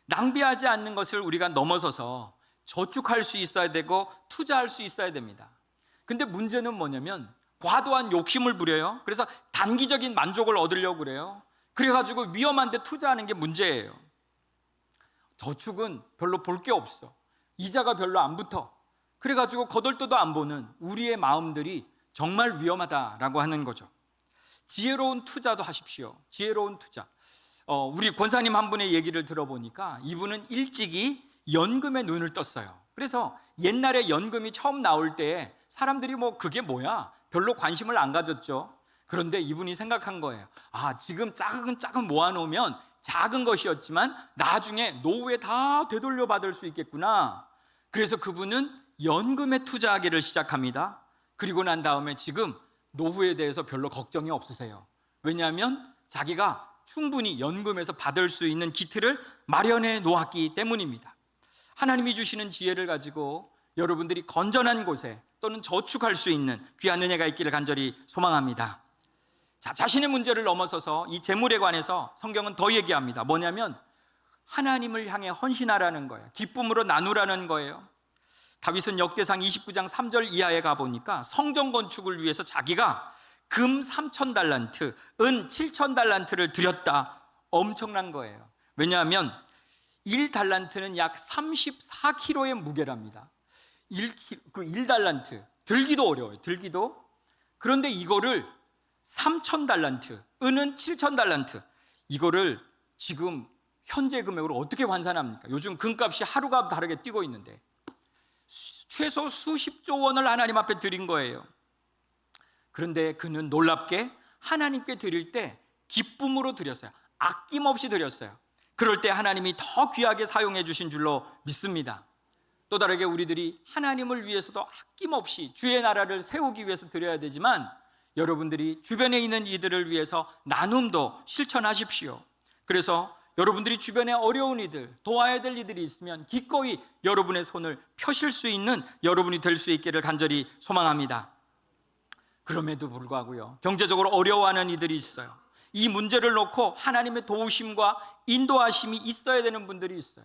낭비하지 않는 것을 우리가 넘어서서 저축할 수 있어야 되고 투자할 수 있어야 됩니다. 근데 문제는 뭐냐면 과도한 욕심을 부려요. 그래서 단기적인 만족을 얻으려고 그래요. 그래가지고 위험한데 투자하는 게 문제예요. 저축은 별로 볼 게 없어. 이자가 별로 안 붙어. 그래가지고 거들떠도 안 보는 우리의 마음들이 정말 위험하다라고 하는 거죠. 지혜로운 투자도 하십시오. 지혜로운 투자. 우리 권사님 한 분의 얘기를 들어보니까 이분은 일찍이 연금에 눈을 떴어요. 그래서 옛날에 연금이 처음 나올 때 사람들이 그게 뭐야? 별로 관심을 안 가졌죠. 그런데 이분이 생각한 거예요. 지금 짜금 모아놓으면 작은 것이었지만 나중에 노후에 다 되돌려 받을 수 있겠구나. 그래서 그분은 연금에 투자하기를 시작합니다. 그리고 난 다음에 지금 노후에 대해서 별로 걱정이 없으세요. 왜냐하면 자기가 충분히 연금에서 받을 수 있는 기틀을 마련해 놓았기 때문입니다. 하나님이 주시는 지혜를 가지고 여러분들이 건전한 곳에 또는 저축할 수 있는 귀한 은혜가 있기를 간절히 소망합니다. 자신의 문제를 넘어서서 이 재물에 관해서 성경은 더 얘기합니다. 뭐냐면 하나님을 향해 헌신하라는 거예요. 기쁨으로 나누라는 거예요. 다윗은 역대상 29장 3절 이하에 가보니까 성전 건축을 위해서 자기가 금 3,000달란트, 은 7,000달란트를 드렸다. 엄청난 거예요. 왜냐하면 1달란트는 약 34kg의 무게랍니다. 1달란트 들기도 어려워요. 들기도. 그런데 이거를 3,000달란트, 은은 7,000달란트, 이거를 지금 현재 금액으로 어떻게 환산합니까? 요즘 금값이 하루가 다르게 뛰고 있는데 최소 수십조 원을 하나님 앞에 드린 거예요. 그런데 그는 놀랍게 하나님께 드릴 때 기쁨으로 드렸어요. 아낌없이 드렸어요. 그럴 때 하나님이 더 귀하게 사용해 주신 줄로 믿습니다. 또 다르게 우리들이 하나님을 위해서도 아낌없이 주의 나라를 세우기 위해서 드려야 되지만, 여러분들이 주변에 있는 이들을 위해서 나눔도 실천하십시오. 그래서 여러분들이 주변에 어려운 이들, 도와야 될 이들이 있으면 기꺼이 여러분의 손을 펴실 수 있는 여러분이 될 수 있기를 간절히 소망합니다. 그럼에도 불구하고요, 경제적으로 어려워하는 이들이 있어요. 이 문제를 놓고 하나님의 도우심과 인도하심이 있어야 되는 분들이 있어요.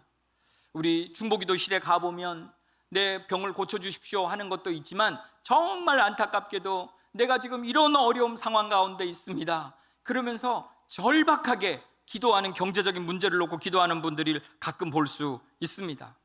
우리 중보기도실에 가보면 내 병을 고쳐주십시오 하는 것도 있지만, 정말 안타깝게도 내가 지금 이런 어려움 상황 가운데 있습니다, 그러면서 절박하게 기도하는, 경제적인 문제를 놓고 기도하는 분들을 가끔 볼 수 있습니다.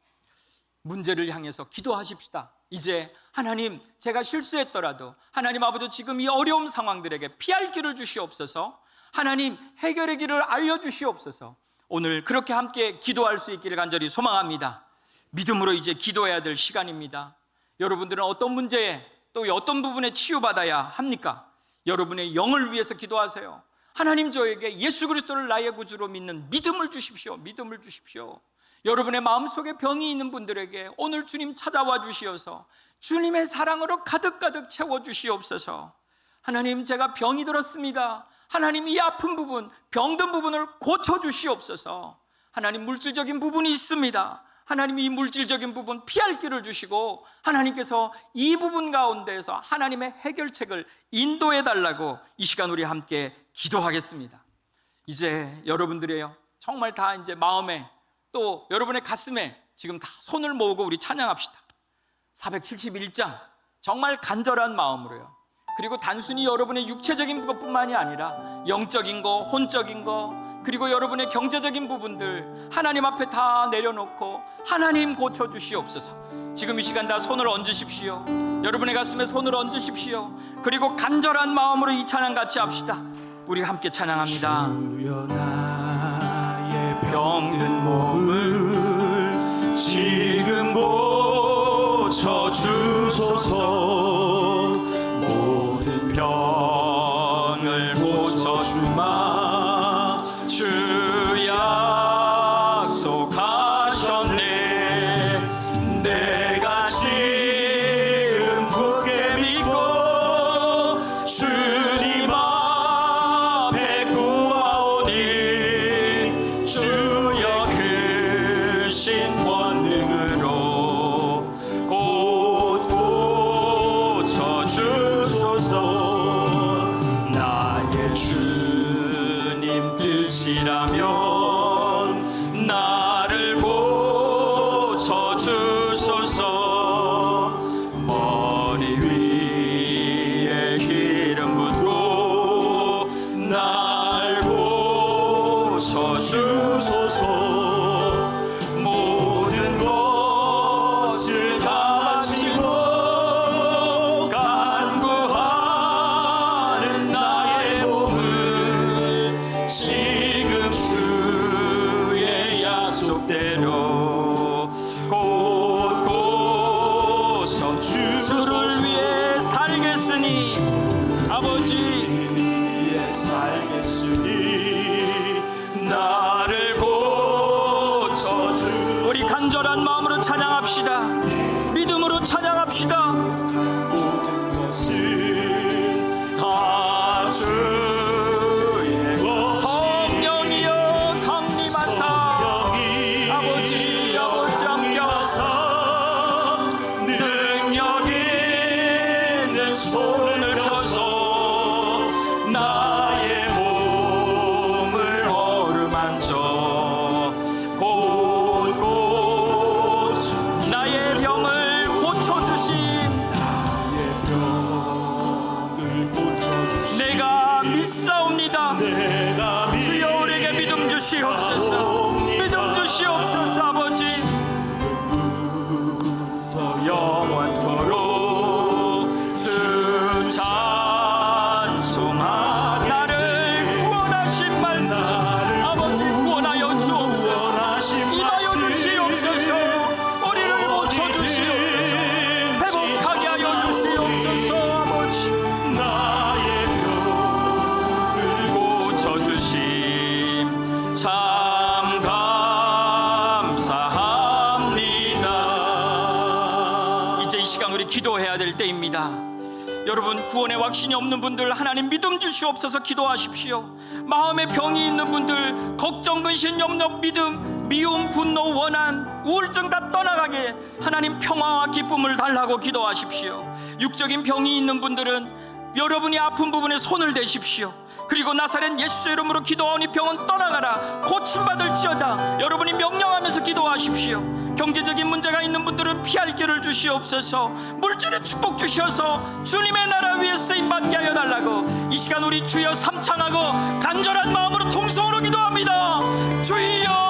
문제를 향해서 기도하십시다. 이제 하나님, 제가 실수했더라도 하나님 아버지 지금 이 어려운 상황들에게 피할 길을 주시옵소서, 하나님 해결의 길을 알려주시옵소서. 오늘 그렇게 함께 기도할 수 있기를 간절히 소망합니다. 믿음으로 이제 기도해야 될 시간입니다. 여러분들은 어떤 문제에, 또 어떤 부분에 치유받아야 합니까? 여러분의 영을 위해서 기도하세요. 하나님, 저에게 예수 그리스도를 나의 구주로 믿는 믿음을 주십시오. 믿음을 주십시오. 여러분의 마음속에 병이 있는 분들에게 오늘 주님 찾아와 주시어서 주님의 사랑으로 가득가득 채워주시옵소서. 하나님, 제가 병이 들었습니다. 하나님, 이 아픈 부분, 병든 부분을 고쳐주시옵소서. 하나님, 물질적인 부분이 있습니다. 하나님, 이 물질적인 부분 피할 길을 주시고, 하나님께서 이 부분 가운데에서 하나님의 해결책을 인도해 달라고 이 시간 우리 함께 기도하겠습니다. 이제 여러분들이요, 정말 다 이제 마음에, 또 여러분의 가슴에 지금 다 손을 모으고 우리 찬양합시다. 471장 정말 간절한 마음으로요, 그리고 단순히 여러분의 육체적인 것뿐만이 아니라 영적인 거, 혼적인 거, 그리고 여러분의 경제적인 부분들 하나님 앞에 다 내려놓고 하나님 고쳐주시옵소서. 지금 이 시간 다 손을 얹으십시오. 여러분의 가슴에 손을 얹으십시오. 그리고 간절한 마음으로 이 찬양 같이 합시다. 우리 함께 찬양합니다. 주여, 나의 병든 몸을 지금 고쳐주소서. 모든 병을 고쳐주마 주 약속하셨네. 내가 지금 굳게 믿고 주님 앞에 구하오니 주여 크신 권능으로 곧 고쳐주소서. 나의 주님 뜻이라면 나를 고쳐주소서. 머리 위에 기름 붓고 날 고쳐주소서. 모든 것을 가지고 간구하는 나의 몸을 지금 주의 약속대로 곧 고쳐주소서. 주를 위해 살겠으니 아버지 위해 살겠으니 나를 고쳐주. 우리 간절한 마음으로 찬양합시다. 믿음으로 찬양합시다. 모든 것은 다 주의 것이. 성령이여 강림하사 아버지 함께하사 능력 있는 손을 펴서 나의 몸을 어루만져 곧 나의 병을 고쳐주심. 내가 믿사옵니다. 주여 우리에게 믿음 주시옵소서. 믿음 주시옵소서. 아버지 영원토록 주 찬송하. 나를 구원하신 말씀 아버지 구원하여 주옵소서. 임하여 주시옵소서. 우리를 고쳐주시옵소서. 회복하게 하여 주시옵소서. 기도해야 될 때입니다. 여러분, 구원의 확신이 없는 분들 하나님 믿음 주시옵소서 기도하십시오. 마음에 병이 있는 분들 걱정, 근심, 염려, 믿음, 미움, 분노, 원한, 우울증 다 떠나가게 하나님 평화와 기쁨을 달라고 기도하십시오. 육적인 병이 있는 분들은 여러분이 아픈 부분에 손을 대십시오. 그리고 나사렛 예수 이름으로 기도하오니 병은 떠나가라, 고침받을지어다. 여러분이 명령하면서 기도하십시오. 경제적인 문제가 있는 분들은 피할 길을 주시옵소서. 물질의 축복 주셔서 주님의 나라 위에 쓰임받게 하여 달라고 이 시간 우리 주여 삼창하고 간절한 마음으로 통성으로 기도합니다. 주여,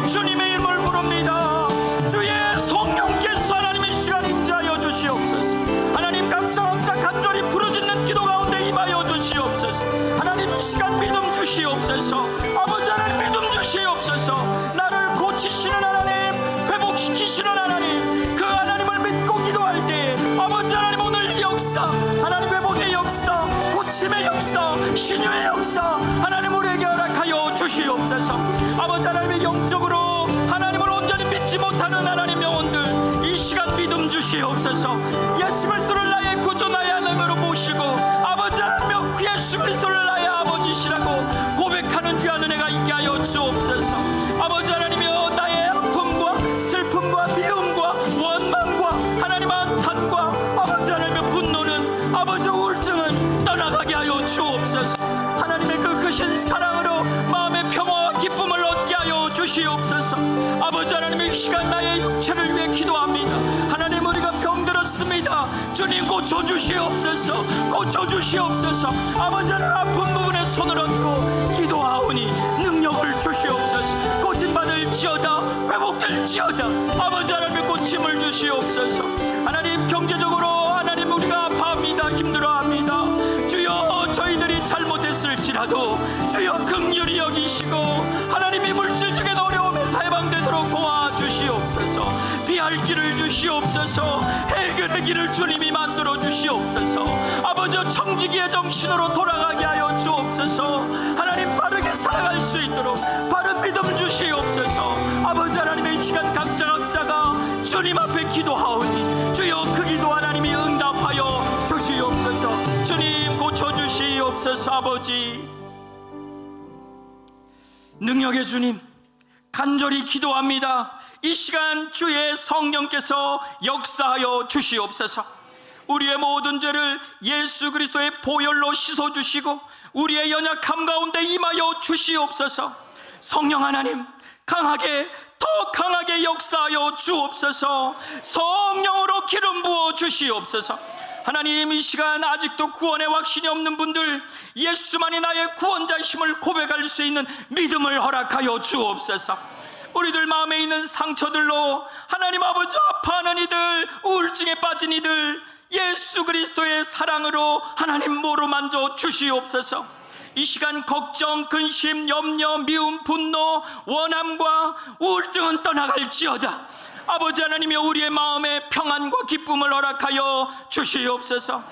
주님의 이름을 부릅니다. 주의 성령께서 하나님 이 시간 임재하여 주시옵소서. 하나님 각자 간절히 부르짖는 기도 가운데 임하여 주시옵소서. 하나님 이 시간 믿음 주시옵소서. 아버지 하나님 믿음 주시옵소서. 나를 고치시는 하나님, 회복시키시는 하나님, 그 하나님을 믿고 기도할 때 아버지 하나님 오늘 이 역사, 하나님 회복의 역사, 고침의 역사, 신유의 역사 하나님 우리에게 허락하여 주시옵소서. 아버지 하나님의 영적으로 하나님을 온전히 믿지 못하는 하나님 영혼들 이 시간 믿음 주시옵소서. 예수 그리스도를 나의 구주 나의 하나님으로 모시고 아버지 하나님 그 예수 그리스도를 나의 아버지시라고 고백하는 귀한 은혜가 있게 하여 주옵소서. 아버지 하나님이여 나의 아픔과 슬픔과 미움과 원망과 하나님 안탄과 아버지 하나님의 분노는 아버지 우울증은 떠나가게 하여 주옵소서. 하나님의 그 크신 사랑으로 마음의 평화와 기쁨을 얻게 하여 주시옵소서. 아버지 하나님 이 시간 나의 육체를 위해 기도합니다. 하나님 우리가 병들었습니다. 주님 고쳐주시옵소서. 고쳐주시옵소서. 아버지 하나님 아픈 부분에 손을 얹고 기도하오니 능력을 주시옵소서. 고침받을지어다, 회복될지어다. 아버지 하나님의 고침을 주시옵소서. 하나님 경제적으로 하나님 우리가 아파합니다. 힘들어합니다. 주여 저희들이 잘못했을지라도 주여 긍휼히 여기시고 하나님이 물질적인 어려움에서 해방되도록 도와주시옵소서. 피할 길을 주시옵소서. 해결의 길을 주님이 만들어 주시옵소서. 아버지 청지기의 정신으로 돌아가게 하여 주옵소서. 하나님 빠르게 살아갈 수 있도록 바른 믿음 주시옵소서. 아버지 하나님의 이 시간 각자가 주님 앞에 기도하오니 주여 그 기도 하나님이 응답하여 주시옵소서. 주님 고쳐주시옵소서. 아버지 능력의 주님 간절히 기도합니다. 이 시간 주의 성령께서 역사하여 주시옵소서. 우리의 모든 죄를 예수 그리스도의 보혈로 씻어주시고 우리의 연약함 가운데 임하여 주시옵소서. 성령 하나님 강하게 더 강하게 역사하여 주옵소서. 성령으로 기름 부어 주시옵소서. 하나님 이 시간 아직도 구원의 확신이 없는 분들 예수만이 나의 구원자이심을 고백할 수 있는 믿음을 허락하여 주옵소서. 우리들 마음에 있는 상처들로 하나님 아버지 아파하는 이들, 우울증에 빠진 이들 예수 그리스도의 사랑으로 하나님 모로 만져 주시옵소서. 이 시간 걱정, 근심, 염려, 미움, 분노, 원함과 우울증은 떠나갈지어다. 아버지 하나님이 우리의 마음에 평안과 기쁨을 허락하여 주시옵소서.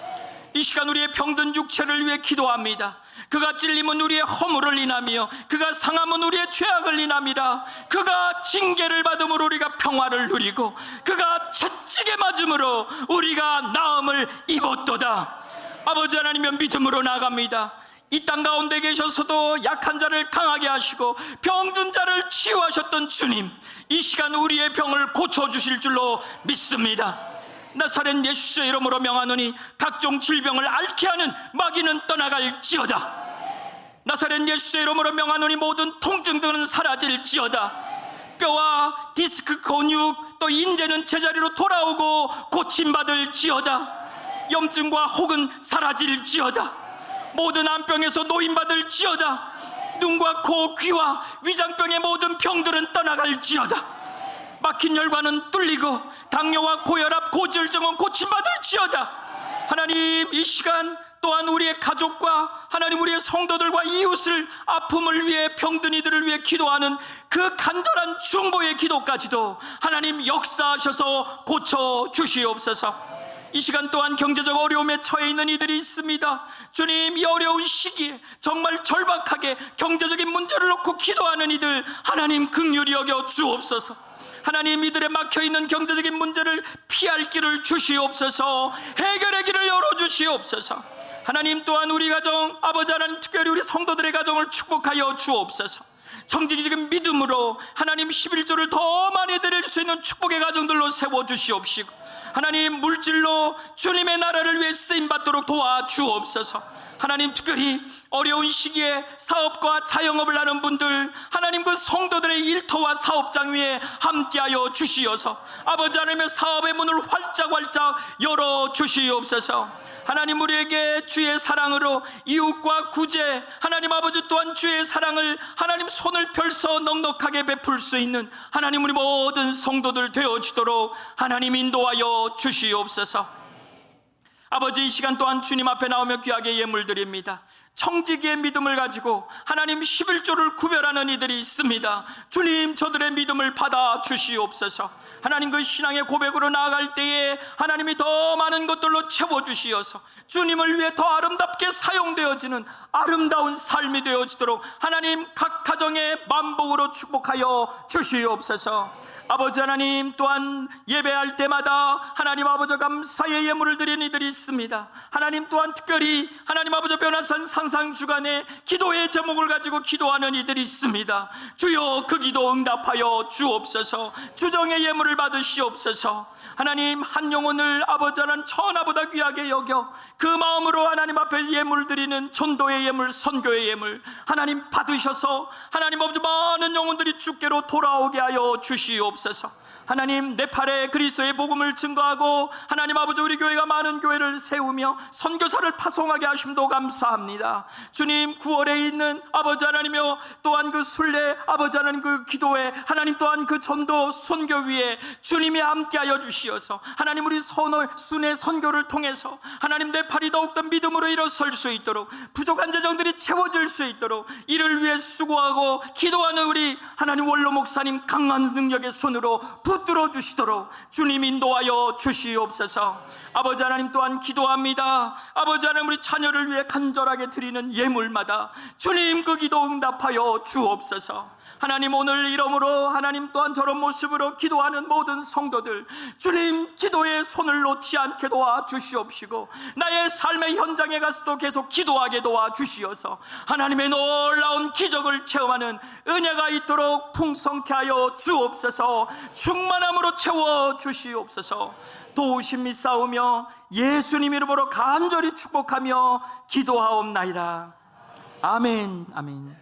이 시간 우리의 병든 육체를 위해 기도합니다. 그가 찔림은 우리의 허물을 인하며 그가 상함은 우리의 죄악을 인함이라. 그가 징계를 받음으로 우리가 평화를 누리고 그가 채찍에 맞음으로 우리가 나음을 입었도다. 아버지 하나님의 믿음으로 나갑니다. 이 땅 가운데 계셔서도 약한 자를 강하게 하시고 병든 자를 치유하셨던 주님, 이 시간 우리의 병을 고쳐주실 줄로 믿습니다. 나사렛 예수의 이름으로 명하노니 각종 질병을 앓게 하는 마귀는 떠나갈지어다. 나사렛 예수의 이름으로 명하노니 모든 통증들은 사라질지어다. 뼈와 디스크 근육 또 인대는 제자리로 돌아오고 고침받을지어다. 염증과 혹은 사라질지어다. 모든 암병에서 노임받을지어다. 눈과 코, 귀와 위장병의 모든 병들은 떠나갈지어다. 막힌 혈관은 뚫리고 당뇨와 고혈압, 고지혈증은 고침받을지어다. 하나님 이 시간 또한 우리의 가족과 하나님 우리의 성도들과 이웃을 아픔을 위해 병든 이들을 위해 기도하는 그 간절한 중보의 기도까지도 하나님 역사하셔서 고쳐 주시옵소서. 이 시간 또한 경제적 어려움에 처해 있는 이들이 있습니다. 주님, 이 어려운 시기에 정말 절박하게 경제적인 문제를 놓고 기도하는 이들 하나님 긍휼히 여겨 주옵소서. 하나님, 이들의 막혀있는 경제적인 문제를 피할 길을 주시옵소서. 해결의 길을 열어주시옵소서. 하나님, 또한 우리 가정, 아버지 하나님, 특별히 우리 성도들의 가정을 축복하여 주옵소서. 정직이지금 믿음으로 하나님 11조를 더 많이 드릴 수 있는 축복의 가정들로 세워주시옵시고, 하나님, 물질로 주님의 나라를 위해 쓰임받도록 도와주옵소서. 하나님, 특별히 어려운 시기에 사업과 자영업을 하는 분들, 하나님, 그 성도들의 일터와 사업장 위에 함께하여 주시어서 아버지 하나님의 사업의 문을 활짝활짝 열어주시옵소서. 하나님, 우리에게 주의 사랑으로 이웃과 구제, 하나님 아버지 또한 주의 사랑을 하나님 손을 펼쳐 넉넉하게 베풀 수 있는 하나님, 우리 모든 성도들 되어주도록 하나님 인도하여 주시옵소서. 아버지, 이 시간 또한 주님 앞에 나오며 귀하게 예물 드립니다. 청지기의 믿음을 가지고 하나님 11조를 구별하는 이들이 있습니다. 주님, 저들의 믿음을 받아 주시옵소서. 하나님, 그 신앙의 고백으로 나아갈 때에 하나님이 더 많은 것들로 채워주시어서 주님을 위해 더 아름답게 사용되어지는 아름다운 삶이 되어지도록 하나님, 각 가정의 만복으로 축복하여 주시옵소서. 아버지 하나님, 또한 예배할 때마다 하나님 아버지 감사의 예물을 드리는 이들이 있습니다. 하나님, 또한 특별히 하나님 아버지 변화산 상상 주간에 기도의 제목을 가지고 기도하는 이들이 있습니다. 주여, 그 기도 응답하여 주옵소서. 주정의 예물을 받으시옵소서. 하나님, 한 영혼을 아버지 하나님 천하보다 귀하게 여겨 그 마음으로 하나님 앞에 예물 드리는 전도의 예물, 선교의 예물 하나님 받으셔서 하나님 아버지 많은 영혼들이 주께로 돌아오게 하여 주시옵소서. 하나님, 네팔에 그리스도의 복음을 증거하고 하나님 아버지 우리 교회가 많은 교회를 세우며 선교사를 파송하게 하심도 감사합니다. 주님, 9월에 있는 아버지 하나님이여, 또한 그 순례 아버지 하나님 그 기도회, 하나님 또한 그 전도 선교 위에 주님이 함께하여 주시어서 하나님, 우리 순회 선교를 통해서 하나님 네팔이 더욱더 믿음으로 일어설 수 있도록, 부족한 재정들이 채워질 수 있도록 이를 위해 수고하고 기도하는 우리 하나님 원로 목사님 강한 능력의 손으로 붙들어 주시도록 주님 인도하여 주시옵소서. 아버지 하나님, 또한 기도합니다. 아버지 하나님, 우리 자녀를 위해 간절하게 드리는 예물마다 주님 그 기도 응답하여 주옵소서. 하나님, 오늘 이름으로 하나님 또한 저런 모습으로 기도하는 모든 성도들 주님 기도의 손을 놓지 않게 도와주시옵시고, 나의 삶의 현장에 가서도 계속 기도하게 도와주시어서 하나님의 놀라운 기적을 체험하는 은혜가 있도록 풍성케 하여 주옵소서. 충만함으로 채워주시옵소서. 도우심 믿사오며 예수님 이름으로 간절히 축복하며 기도하옵나이다. 아멘, 아멘.